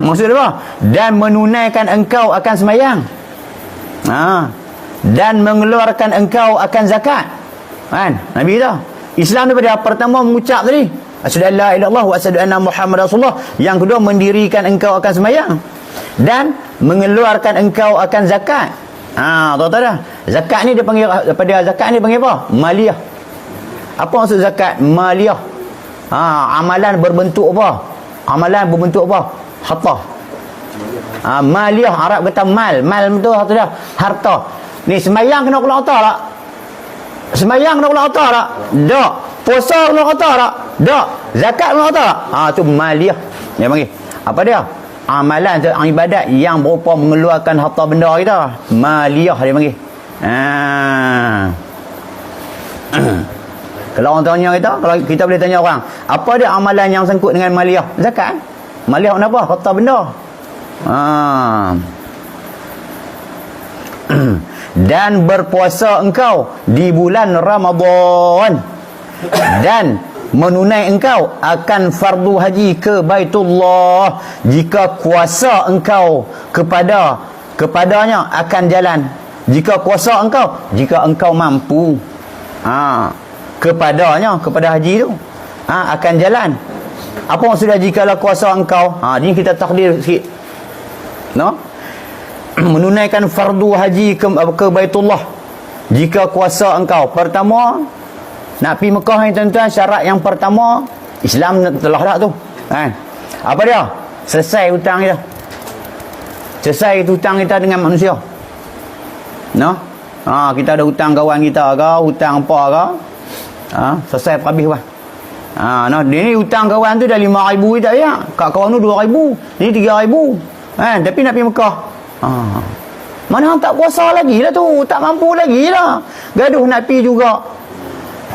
Maksud apa? Dan menunaikan engkau akan sembahyang. Dan mengeluarkan engkau akan zakat. Kan? Nabi kata. Islam daripada pertama mengucap tadi, asyhadu an la ilaha illallah wa asyhadu anna Muhammadar Rasulullah. Yang kedua mendirikan engkau akan sembahyang dan mengeluarkan engkau akan zakat. Tahu-tahu dah. Zakat ni dia panggil, daripada zakat ni panggil apa? Maliyah. Apa maksud zakat? Maliyah. Amalan berbentuk apa? Amalan berbentuk apa? Harta. Maliyah, Arab kata mal. Mal betul dah. Harta. Ni sembahyang kena keluar harta tak? Sembahyang kena keluar harta tak? Tak. Puasa kena keluar harta tak? Tak. Zakat kena harta tak? Tu maliyah. Dia panggil. Apa dia? Amalan ibadat yang berupa mengeluarkan harta benda kita. Maliyah dia panggil. Kalau orang tanya kita, kalau kita boleh tanya orang, apa dia amalan yang sangkut dengan maliyah? Zakat. Maliyah apa? Harta benda. Dan berpuasa engkau di bulan Ramadan, dan menunai engkau akan fardu haji ke Baitullah jika kuasa engkau kepadanya akan jalan. Jika kuasa engkau, jika engkau mampu kepadanya, kepada haji tu akan jalan. Apa maksudnya jikalau kuasa engkau? Ini kita takdir sikit. Menunaikan fardu haji ke Baitullah jika kuasa engkau. Pertama, nak pergi Mekah ni tuan-tuan, syarat yang pertama, Islam telah dah tu. Apa dia? Selesai hutang kita. Selesai hutang kita dengan manusia. Kita ada hutang kawan kita ke, hutang apa ke, selesai habis bah. Dia ni hutang kawan tu dah 5,000 tak ya. Kat kawan tu 2,000, ni 3,000. Tapi nak pergi Mekah. Mana hang tak kuasa lagi lah tu, tak mampu lagi lah. Gaduh nak pergi juga.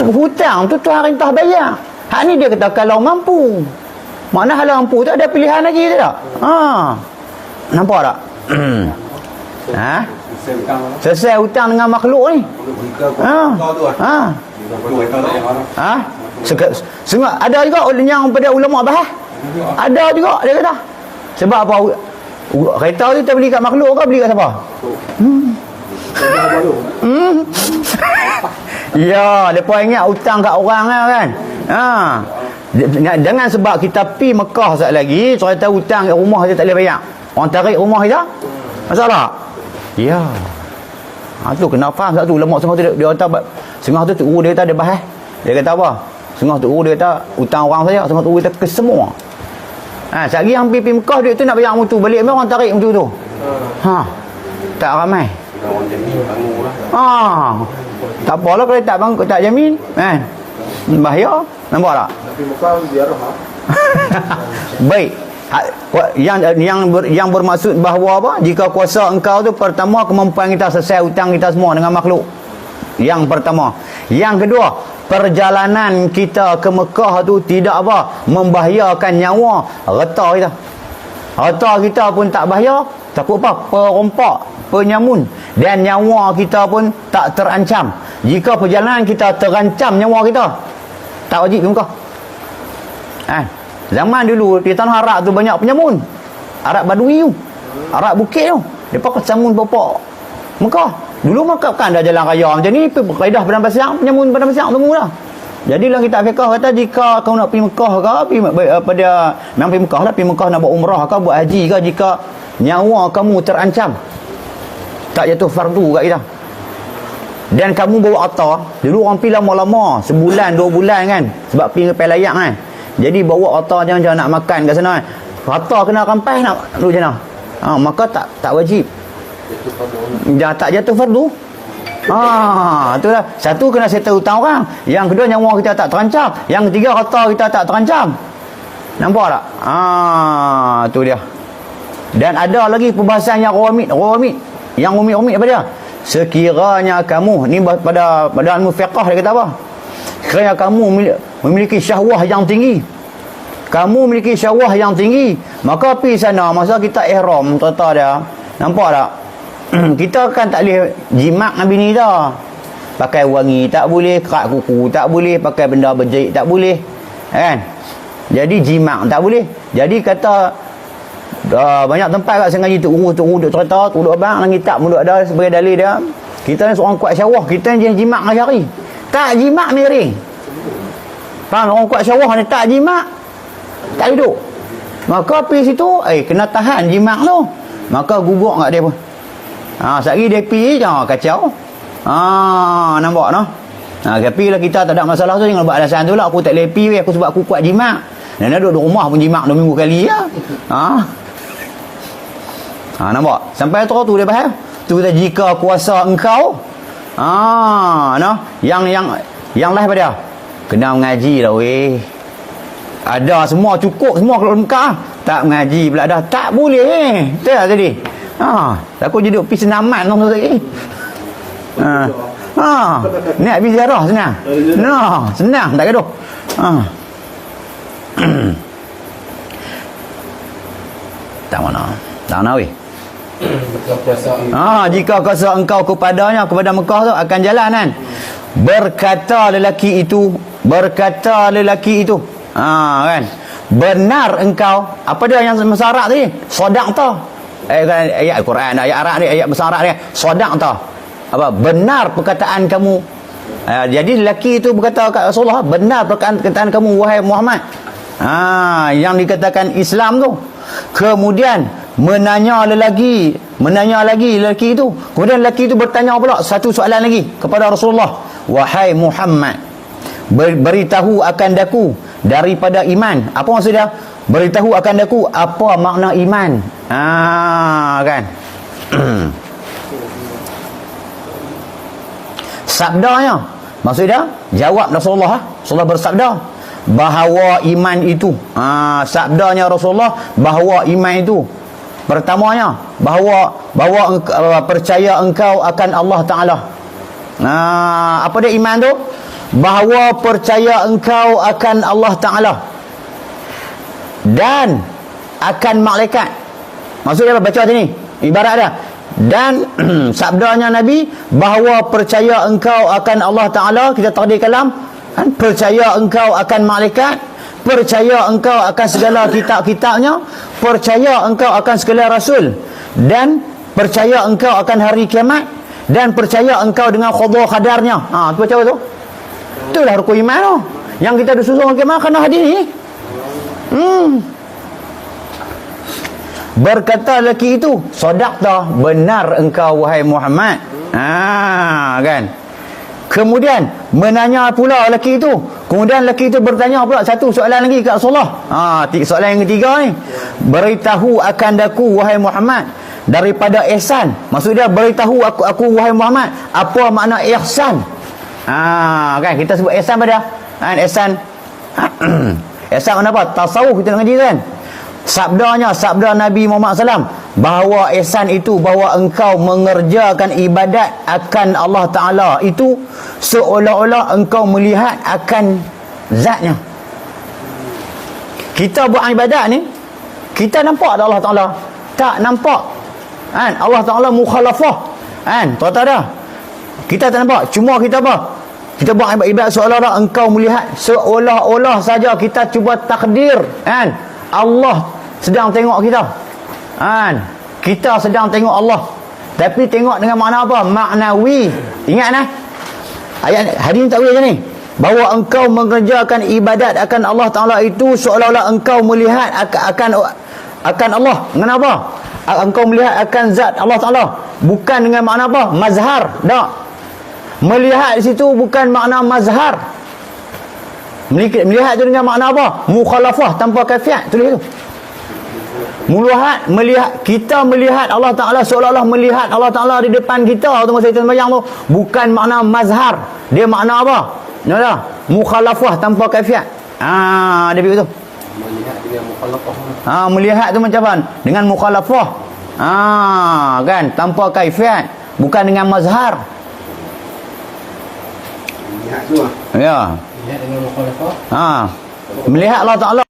Hutang tu Tuhan rintah bayar. Hak ni dia kata kalau mampu. Mana halang mampu tak ada pilihan lagi tak? Nampak tak? Selesai hutang dengan makhluk ni. Ada juga yang pada ulama bahas. Ada juga dia kata. Sebab apa? Kereta tu kita beli kat makhluk ke beli kat siapa? Ya, depa ingat hutang kat orang kan. Jangan sebab kita pi Mekah sat lagi, cerita hutang kat rumah dia tak boleh bayar. Orang tarik rumah kita. Masalah. Ya. Tu kena faham satu ulama setengah tu dia kata setengah tu guru dia kata dia bahas. Dia kata apa? Setengah tu guru dia kata hutang orang saja, setengah tu guru dia kata ke semua. Sekali yang pergi Mekah duit tu nak bayar mutu balik memang orang tarik mutu tu. Tak ramai. Tak apalah kalau tak jamin kan. Bahaya. Nampak tak? Tapi Mekah ziarah. Baik. Yang bermaksud bahawa apa? Jika kuasa engkau tu pertama kemampuan kita selesai hutang kita semua dengan makhluk. Yang pertama. Yang kedua, perjalanan kita ke Mekah tu tidak apa? Membahayakan nyawa harta kita. Harta kita pun tak bahaya, takut apa? Perompak, penyamun, dan nyawa kita pun tak terancam. Jika perjalanan kita terancam nyawa kita, tak wajib ke Mekah. Zaman dulu di tanah Arab tu banyak penyamun. Arab Badui tu, Arab bukit tu, depa kesamun bapak Mekah. Dulu Mekah kan ada jalan raya macam ni, kaedah Padang Pasir, penyamun Padang Pasir semua dah. Jadilah kita fiqh kata jika kau nak pergi Mekah ke, pada memang pergi Mekah lah, pergi Mekah nak buat umrah ke, buat haji ke, jika nyawa kamu terancam, tak jatuh fardu kat kita, dan kamu bawa harta. Dulu orang pergi lama-lama, sebulan 2 bulan kan, sebab pergi ke Pelayak kan. Jadi bawa harta jangan nak makan kat sana kan. Harta kena rampas nak duduk macam mana? Maka tak wajib. Tak jatuh fardu. Itulah. Satu kena settle hutang orang. Yang kedua nyawa kita tak terancam. Yang ketiga harta kita tak terancam. Nampak tak? Tu dia. Dan ada lagi perbahasan yang rumit. Yang rumit apa dia? Sekiranya kamu ni pada ilmu fiqh dia kata apa? Sekiranya kamu memiliki syahwah yang tinggi, maka pergi sana masa kita ihram, tata dia. Nampak tak? Kita kan tak boleh jimat dengan bini dah. Pakai wangi tak boleh, kerak kuku tak boleh, pakai benda berjahit tak boleh, kan? Jadi jimat tak boleh. Jadi kata Banyak tempat kat sengaja tu duduk cerita, duduk abang nangis tak duduk ada sebagai dalil dia. Kita ni seorang kuat syawah, kita ni jimat dengan syari. Tak jimat miring. Faham? Orang kuat syawah ni tak jimat, tak duduk. Maka pergi situ, kena tahan jimat tu. Maka gugur kat dia pun. Sehari dia pergi je, kacau. Nampak no? Tapi lah kita tak ada masalah tu, jangan buat alasan tu lah. Aku tak boleh pergi, aku sebab aku kuat jimat. Dan duduk di rumah pun jimat 2 minggu kali ya. Nampak? Sampai tu dia faham. Tu kita jika kuasa engkau no, yang lah pada kena mengaji lah weh. Ada semua cukup semua kalau Mekah tak mengaji pula dah tak boleh betul tak tadi aku jadi pergi senaman tu tadi ni habis ziarah senang senang tak gaduh tak mana weh. Jika kuasa engkau kepada Mekah tu akan jalan kan. Berkata lelaki itu kan, benar engkau, apa dia yang masarak tadi, sadaqta, ayat Quran, ayat Arab ni, ayat masarak ni, sadaqta, apa benar perkataan kamu. Jadi lelaki itu berkata kat Rasulullah, benar perkataan kamu wahai Muhammad. Yang dikatakan Islam tu. Kemudian menanya lagi lelaki itu. Kemudian lelaki itu bertanya pula satu soalan lagi kepada Rasulullah, wahai Muhammad, beritahu akan daku daripada iman. Apa maksud dia? Beritahu akan daku apa makna iman. Kan. Sabdanya, maksud dia jawab Rasulullah bersabda bahawa iman itu, sabdanya Rasulullah bahawa iman itu, pertamanya bahawa percaya engkau akan Allah Ta'ala. Apa dia iman tu? Bahawa percaya engkau akan Allah Ta'ala dan akan malaikat. Maksudnya apa? Baca sini ibarat dia. Dan sabdanya Nabi bahawa percaya engkau akan Allah Ta'ala, kita takdir kalam, percaya engkau akan malaikat, percaya engkau akan segala kitab-kitabnya, percaya engkau akan segala rasul, dan percaya engkau akan hari kiamat, dan percaya engkau dengan qada qadarnya. Tu baca tu. Itulah rukun iman tu. Yang kita disusun kiamat kena hadis ni. Berkata lelaki itu, sadaqta, benar engkau wahai Muhammad. Kan. Kemudian menanya pula lelaki itu. Kemudian lelaki itu bertanya pula satu soalan lagi kat Rasulullah. Soalan yang ketiga ni, beritahu akan daku wahai Muhammad daripada ihsan. Maksud dia beritahu aku wahai Muhammad apa makna ihsan. Kan kita sebut ihsan pada ihsan. Ihsan apa? Tasawuf kita ngaji kan. Sabda Nabi Muhammad SAW bahawa ihsan itu bahawa engkau mengerjakan ibadat akan Allah Ta'ala itu seolah-olah engkau melihat akan zatnya. Kita buat ibadat ni, kita nampak ada Allah Ta'ala? Tak nampak kan? Allah Ta'ala mukhalafah kan? Tahu dah? Kita tak nampak. Cuma kita apa? Kita buat ibadat seolah-olah engkau melihat, seolah-olah saja kita cuba takdir kan? Allah sedang tengok kita kan? Kita sedang tengok Allah, tapi tengok dengan makna apa? Maknawi. Ingat nah ayat hadis tak boleh macam ni, bahawa engkau mengerjakan ibadat akan Allah Ta'ala itu seolah-olah engkau melihat akan Allah. Kenapa? Engkau melihat akan zat Allah Ta'ala, bukan dengan makna apa? Mazhar. Tak. Melihat di situ bukan makna mazhar. Melihat tu dengan makna apa? Mukhalafah, tanpa kaifiat. Tulis tu. Melihat, kita melihat Allah Ta'ala seolah-olah melihat Allah Ta'ala di depan kita tu masa kita sembahyang tu, bukan makna mazhar. Dia makna apa? Nampak? Mukhalafah, tanpa kaifiat. Dia begitu. Melihat dengan mukhalafah. Melihat tu macam apa? Dengan mukhalafah. Kan, tanpa kaifiat, bukan dengan mazhar. Melihat tu ya. Melihat dengan mukhalafah. Melihat Allah Ta'ala